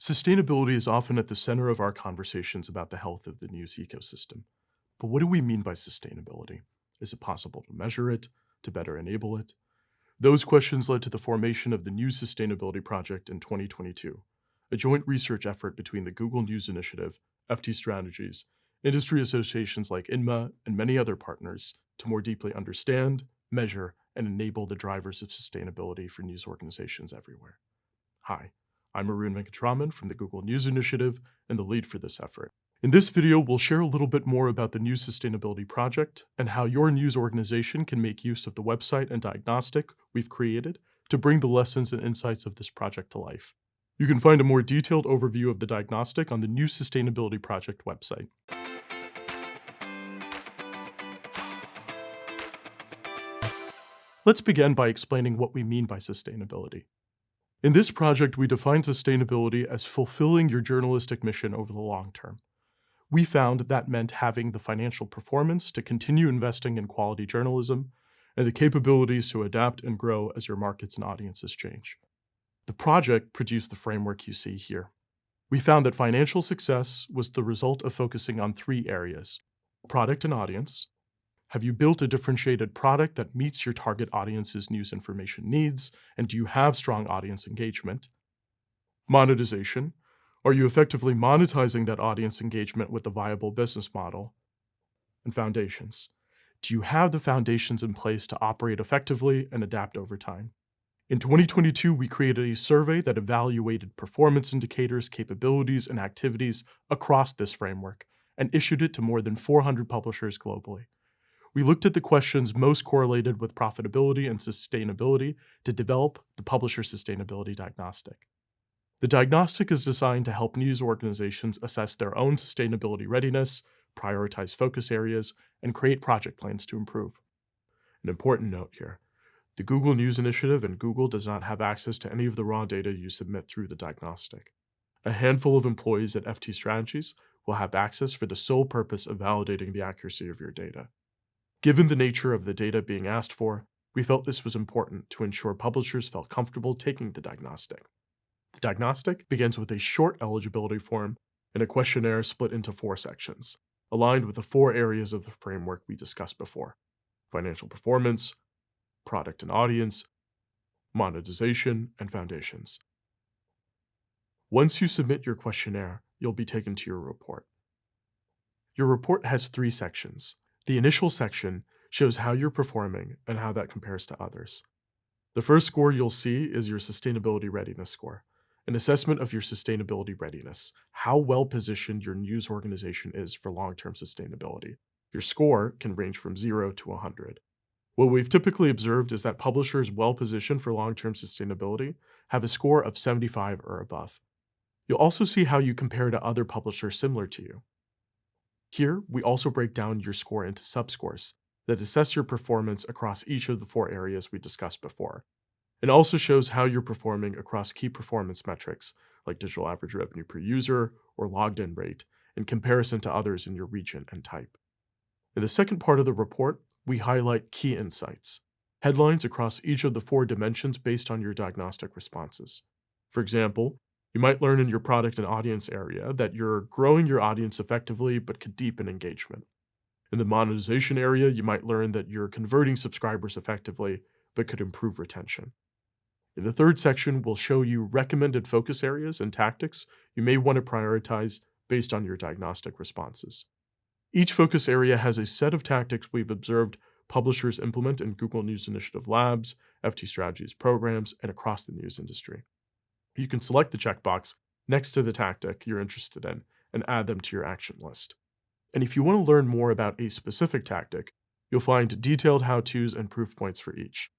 Sustainability is often at the center of our conversations about the health of the news ecosystem. But what do we mean by sustainability? Is it possible to measure it, to better enable it? Those questions led to the formation of the News Sustainability Project in 2022, a joint research effort between the Google News Initiative, FT Strategies, industry associations like INMA, and many other partners to more deeply understand, measure, and enable the drivers of sustainability for news organizations everywhere. Hi, I'm Arun Venkatraman from the Google News Initiative and the lead for this effort. In this video, we'll share a little bit more about the News Sustainability Project and how your news organization can make use of the website and diagnostic we've created to bring the lessons and insights of this project to life. You can find a more detailed overview of the diagnostic on the News Sustainability Project website. Let's begin by explaining what we mean by sustainability. In this project, we define sustainability as fulfilling your journalistic mission over the long term. We found that meant having the financial performance to continue investing in quality journalism and the capabilities to adapt and grow as your markets and audiences change. The project produced the framework you see here. We found that financial success was the result of focusing on three areas: product and audience. Have you built a differentiated product that meets your target audience's news information needs, and do you have strong audience engagement? Monetization. Are you effectively monetizing that audience engagement with a viable business model? And foundations. Do you have the foundations in place to operate effectively and adapt over time? In 2022, we created a survey that evaluated performance indicators, capabilities, and activities across this framework and issued it to more than 400 publishers globally. We looked at the questions most correlated with profitability and sustainability to develop the Publisher Sustainability Diagnostic. The diagnostic is designed to help news organizations assess their own sustainability readiness, prioritize focus areas, and create project plans to improve. An important note here: the Google News Initiative and Google does not have access to any of the raw data you submit through the diagnostic. A handful of employees at FT Strategies will have access for the sole purpose of validating the accuracy of your data. Given the nature of the data being asked for, we felt this was important to ensure publishers felt comfortable taking the diagnostic. The diagnostic begins with a short eligibility form and a questionnaire split into 4 sections, aligned with the 4 areas of the framework we discussed before: financial performance, product and audience, monetization, and foundations. Once you submit your questionnaire, you'll be taken to your report. Your report has 3 sections. The initial section shows how you're performing and how that compares to others. The first score you'll see is your Sustainability Readiness Score, an assessment of your sustainability readiness, how well positioned your news organization is for long-term sustainability. Your score can range from 0 to 100. What we've typically observed is that publishers well positioned for long-term sustainability have a score of 75 or above. You'll also see how you compare to other publishers similar to you. Here, we also break down your score into subscores that assess your performance across each of the 4 areas we discussed before. It also shows how you're performing across key performance metrics like digital average revenue per user or logged-in rate in comparison to others in your region and type. In the second part of the report, we highlight key insights, headlines across each of the 4 dimensions based on your diagnostic responses. For example, you might learn in your product and audience area that you're growing your audience effectively but could deepen engagement. In the monetization area, you might learn that you're converting subscribers effectively but could improve retention. In the third section, we'll show you recommended focus areas and tactics you may want to prioritize based on your diagnostic responses. Each focus area has a set of tactics we've observed publishers implement in Google News Initiative labs, FT Strategies programs, and across the news industry. You can select the checkbox next to the tactic you're interested in and add them to your action list. And if you want to learn more about a specific tactic, you'll find detailed how-tos and proof points for each.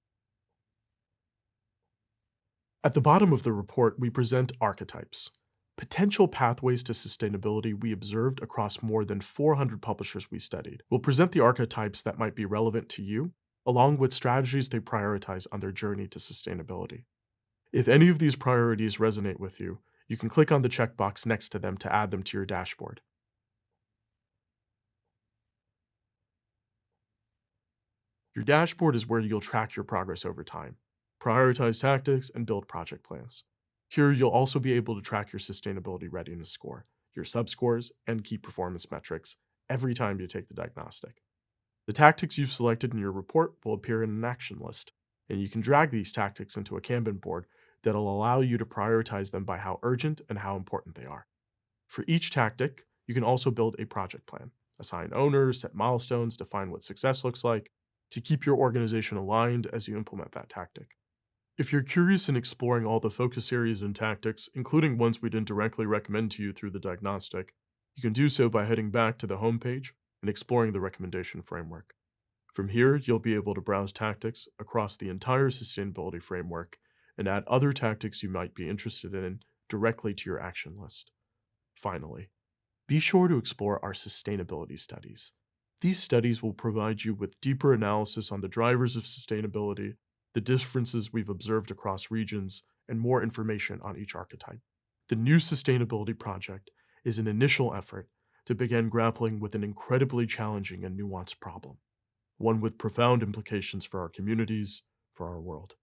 At the bottom of the report, we present archetypes, potential pathways to sustainability we observed across more than 400 publishers we studied. We'll present the archetypes that might be relevant to you, along with strategies they prioritize on their journey to sustainability. If any of these priorities resonate with you, you can click on the checkbox next to them to add them to your dashboard. Your dashboard is where you'll track your progress over time, prioritize tactics, and build project plans. Here, you'll also be able to track your sustainability readiness score, your subscores, and key performance metrics every time you take the diagnostic. The tactics you've selected in your report will appear in an action list, and you can drag these tactics into a Kanban board that'll allow you to prioritize them by how urgent and how important they are. For each tactic, you can also build a project plan, assign owners, set milestones, define what success looks like, to keep your organization aligned as you implement that tactic. If you're curious in exploring all the focus areas and tactics, including ones we didn't directly recommend to you through the diagnostic, you can do so by heading back to the homepage and exploring the recommendation framework. From here, you'll be able to browse tactics across the entire sustainability framework and add other tactics you might be interested in directly to your action list. Finally, be sure to explore our sustainability studies. These studies will provide you with deeper analysis on the drivers of sustainability, the differences we've observed across regions, and more information on each archetype. The new sustainability project is an initial effort to begin grappling with an incredibly challenging and nuanced problem, one with profound implications for our communities, for our world.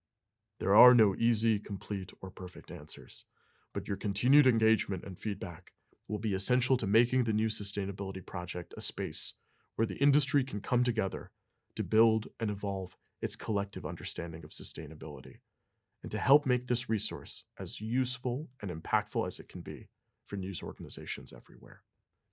There are no easy, complete, or perfect answers, but your continued engagement and feedback will be essential to making the new sustainability project a space where the industry can come together to build and evolve its collective understanding of sustainability, and to help make this resource as useful and impactful as it can be for news organizations everywhere.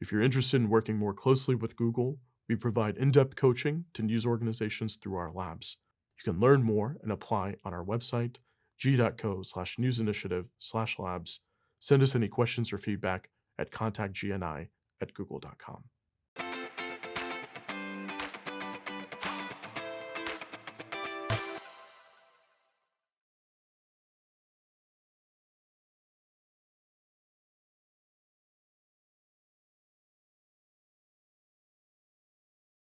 If you're interested in working more closely with Google, we provide in-depth coaching to news organizations through our labs. You can learn more and apply on our website, g.co/newsinitiative/labs. Send us any questions or feedback at contactgni@google.com.